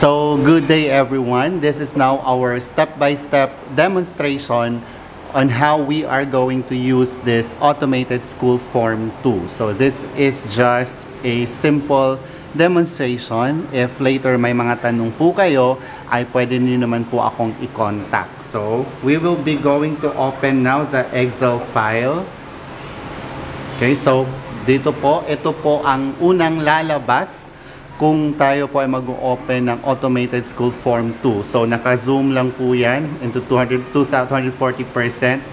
So, good day everyone. This is now our step-by-step demonstration on how we are going to use this automated school form 2. So, this is just a simple demonstration. If later may mga tanong po kayo, ay pwede niyo naman po akong i-contact. So, we will be going to open now the Excel file. Okay, so dito po, ito po ang unang lalabas kung tayo po ay mag-open ng automated school form 2. So naka-zoom lang po yan into 240%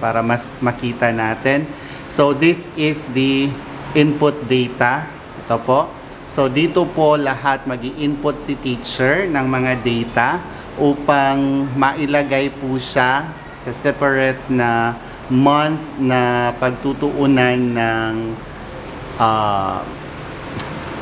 para mas makita natin. So this is the input data. Ito po. So dito po lahat mag-i-input si teacher ng mga data upang mailagay po siya sa separate na month na pagtutuunan ng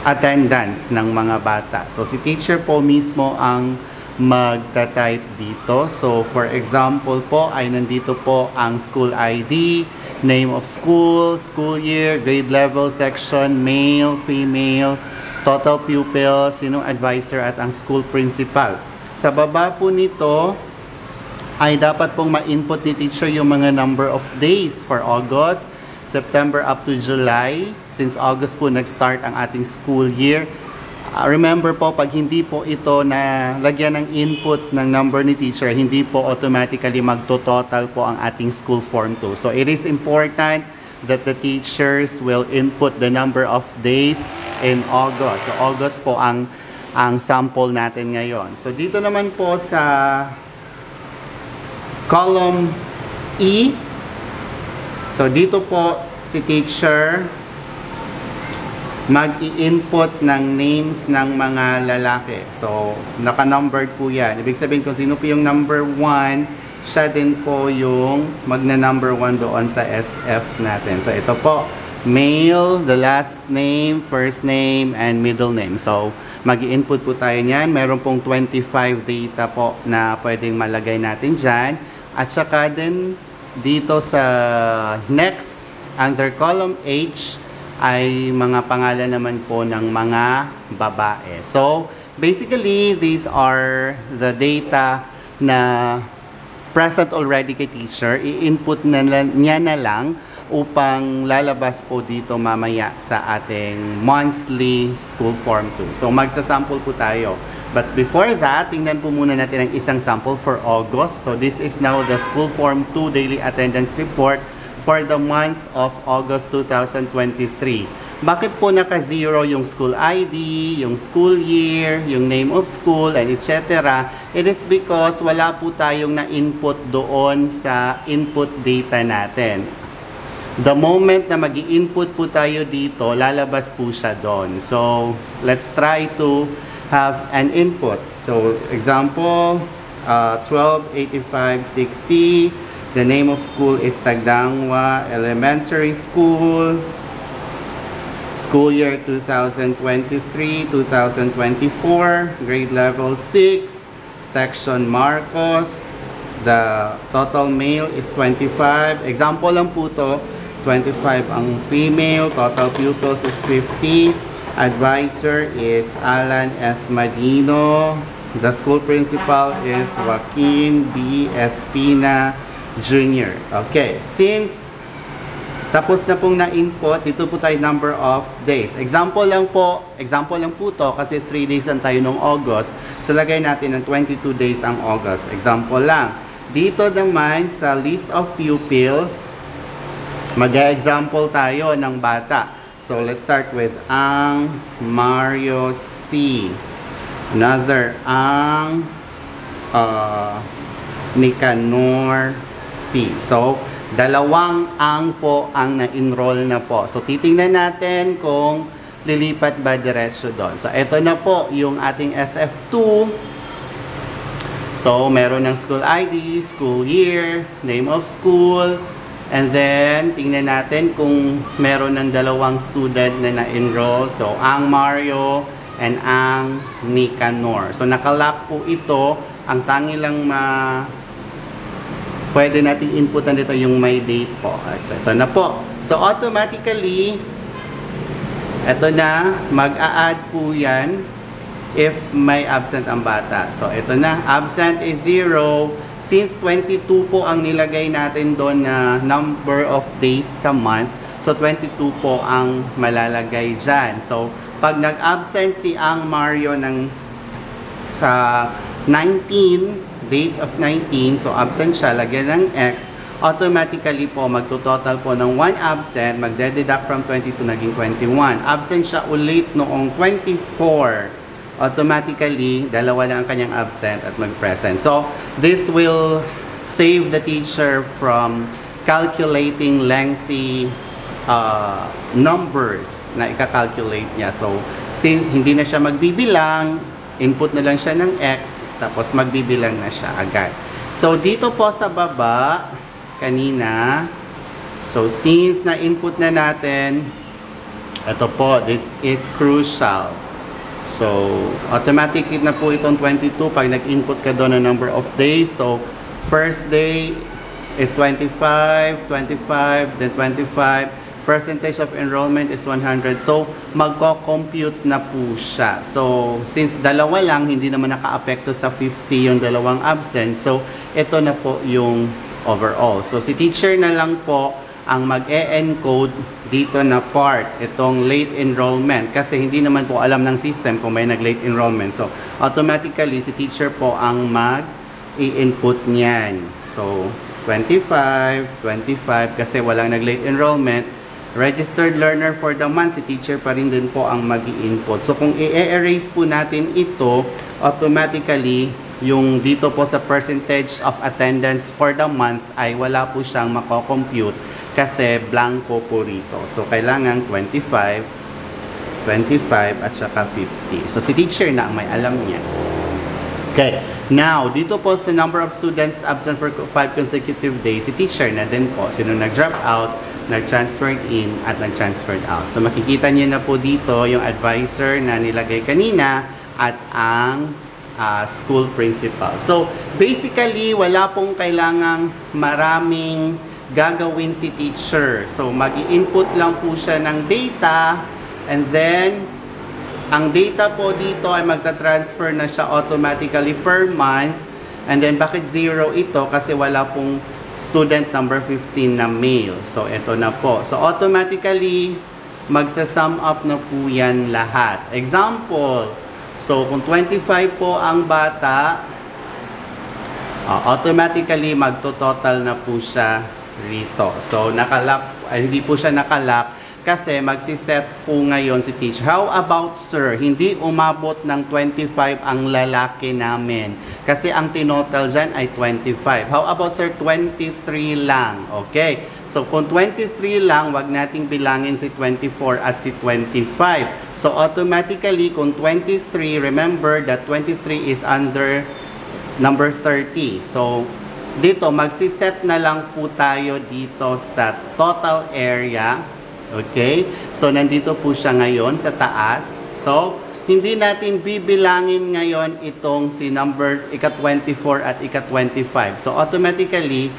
attendance ng mga bata. So si teacher po mismo ang magta-type dito. So for example po ay nandito po ang school ID, name of school, school year, grade level, section, male, female, total pupils, sinong advisor at ang school principal. Sa baba po nito ay dapat pong ma-input ni teacher yung mga number of days for August, September up to July. Since August po nag-start ang ating school year. Remember po, pag hindi po ito na lagyan ng input ng number ni teacher, hindi po automatically magto-total po ang ating school form 2. So it is important that the teachers will input the number of days in August. So August po ang sample natin ngayon. So dito naman po sa column E, so dito po si teacher mag-i-input ng names ng mga lalaki. So naka-numbered po yan. Ibig sabihin kung sino po yung number 1, siya din po yung magna-number 1 doon sa SF natin. So ito po, male, the last name, first name, and middle name. So mag-i-input po tayo niyan. Meron pong 25 data po na pwedeng malagay natin dyan. At saka din dito sa next, under column H, ay mga pangalan naman po ng mga babae. So, basically, these are the data na present already kay teacher. I-input niya na lang upang lalabas po dito mamaya sa ating monthly school form 2. So, magsasample po tayo. But before that, tingnan po muna natin ang isang sample for August. So, this is now the school form 2 daily attendance report for the month of August 2023. Bakit po naka-zero yung school ID, yung school year, yung name of school, and etc.? It is because wala po tayong na-input doon sa input data natin. The moment na mag-i-input po tayo dito, lalabas po siya doon. So, let's try to have an input. So, example, 128560. The name of school is Tagdangwa Elementary School. School year 2023-2024. Grade level 6. Section Marcos. The total male is 25. Example lang po to. 25 ang female. Total pupils is 50. Advisor is Alan S. Madino. The school principal is Joaquin B. Espina Jr. Okay, since tapos na pong na-input, dito po tayo number of days. Example lang po to kasi 3 days lang tayo nung August. So lagay natin ng 22 days ang August. Example lang. Dito naman sa list of pupils, mag-example tayo ng bata. So let's start with ang Mario C. Another ang Nicanor C. So, dalawang ang po ang na-enroll na po. So, titingnan natin kung lilipat ba diretso doon. So, ito na po yung ating SF2. So, meron ng school ID, school year, name of school, and then, tingnan natin kung meron ng dalawang student na na-enroll. So, ang Mario and ang Nicanor. So, nakalock po ito. Ang tangi lang pwede natin inputan dito yung may date po. So, ito na po. So, automatically, ito na, mag-a-add po yan if may absent ang bata. So, ito na. Absent is 0. Since 22 po ang nilagay natin doon na number of days sa month, so 22 po ang malalagay dyan. So, pag nag-absent si Ang Mario ng sa 19, date of 19, so absent siya, lagyan ng X, automatically po, magto-total po ng 1 absent, magde-deduct from 22, naging 21. Absent siya ulit noong 24. Automatically, dalawa na ang kanyang absent at mag-present. So, this will save the teacher from calculating lengthy numbers na ika-calculate niya. So, hindi na siya magbibilang, input na lang siya ng X, tapos magbibilang na siya agad. So, dito po sa baba, kanina, so since na-input na natin, ito po, this is crucial. So, automatic na po itong 22 pag nag-input ka doon ng number of days. So, first day is 25, 25, then 25. Percentage of enrollment is 100. So, magko-compute na po siya. So, since dalawa lang, hindi naman naka-apekto sa 50 yung dalawang absent. So, ito na po yung overall. So, si teacher na lang po ang mag-e-encode dito na part, itong late enrollment. Kasi hindi naman po alam ng system kung may nag-late enrollment. So, automatically, si teacher po ang mag-i-input niyan. So, 25, 25, kasi walang nag-late enrollment. Registered learner for the month, si teacher pa rin din po ang mag-i-input. So, kung i-erase po natin ito, automatically, yung dito po sa percentage of attendance for the month ay wala po siyang mako-compute kasi blanco po rito. So, kailangan 25, 25 at saka 50. So, si teacher na ang may alam niya. Okay. Now, dito po sa number of students absent for 5 consecutive days, si teacher na din po. Sino nag-drop out, nag-transferred in, at nag-transferred out. So, makikita niyo na po dito yung advisor na nilagay kanina at ang school principal. So, basically, wala pong kailangang maraming gagawin si teacher. So, mag-i-input lang po siya ng data and then, ang data po dito ay magta-transfer na siya automatically per month. And then, bakit 0 ito? Kasi wala pong student number 15 na male. So, ito na po. So, automatically, magsa-sum up na po yan lahat. Example, so, kung 25 po ang bata, automatically magto-total na po siya rito. So, hindi po siya nakalock kasi magsiset po ngayon si teacher. How about sir? Hindi umabot ng 25 ang lalaki namin. Kasi ang tinotal dyan ay 25. How about sir? 23 lang. Okay. So, kung 23 lang, wag nating bilangin si 24 at si 25. So, automatically, kung 23, remember that 23 is under number 30. So, dito, magsiset na lang po tayo dito sa total area. Okay? So, nandito po siya ngayon sa taas. So, hindi natin bibilangin ngayon itong si number ika-24 at ika-25. So, automatically,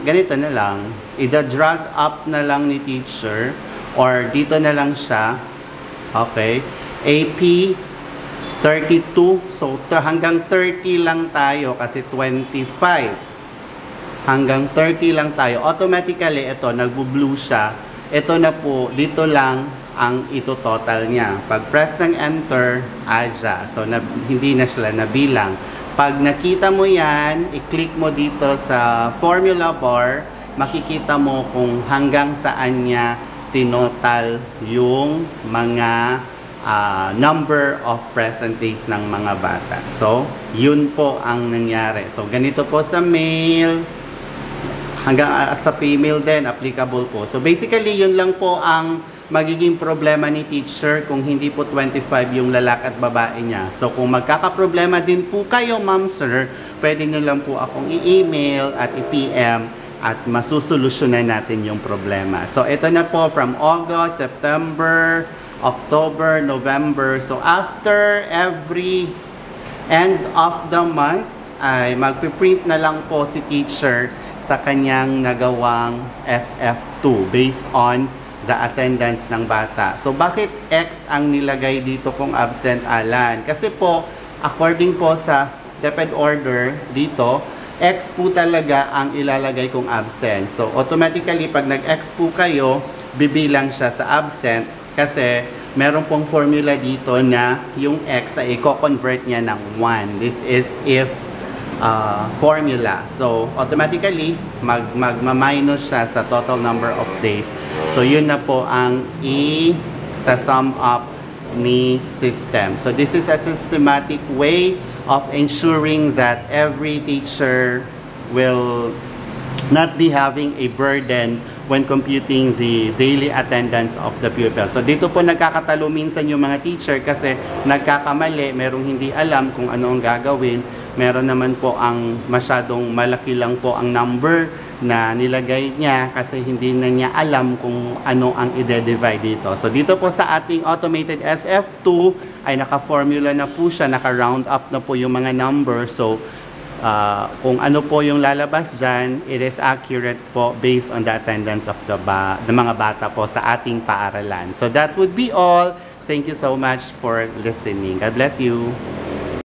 ganito na lang. Ida-drag up na lang ni teacher or dito na lang siya. Okay? AP 32. So, hanggang 30 lang tayo kasi 25. Hanggang 30 lang tayo. Automatically, ito, nagbo-blue siya. Ito na po, dito lang ang ito total niya. Pag press ng enter, adya. So, hindi na sila nabilang. Pag nakita mo yan, i-click mo dito sa formula bar, makikita mo kung hanggang saan niya tinotal yung mga number of present days ng mga bata. So, yun po ang nangyari. So, ganito po sa male, hanggang at sa female din, applicable po. So, basically, yun lang po ang magiging problema ni teacher kung hindi po 25 yung lalaki at babae niya. So, kung magkakaproblema din po kayo, ma'am, sir, pwede nyo lang po akong i-email at i-PM at masusolusyonan natin yung problema. So, ito na po from August, September, October, November. So, after every end of the month, ay magpiprint na lang po si teacher sa kanyang nagawang SF2 based on the attendance ng bata. So, bakit X ang nilagay dito kung absent, Alan? Kasi po, according po sa DepEd order dito, X po talaga ang ilalagay kung absent. So, automatically, pag nag-X po kayo, bibilang siya sa absent kasi meron pong formula dito na yung X ay i-convert niya ng 1. This is if formula. So, automatically, magma-minus siya sa total number of days. So, yun na po ang i-sum up ni system. So, this is a systematic way of ensuring that every teacher will not be having a burden when computing the daily attendance of the pupil. So, dito po nagkakatalo minsan yung mga teacher kasi nagkakamali, merong hindi alam kung ano ang gagawin. Meron naman po ang masyadong malaki lang po ang number na nilagay niya kasi hindi na niya alam kung ano ang i-divide dito. So, dito po sa ating automated SF2 ay naka-formula na po siya, naka-round up na po yung mga number. So, kung ano po yung lalabas dyan, it is accurate po based on the attendance of the mga bata po sa ating paaralan. So, that would be all. Thank you so much for listening. God bless you.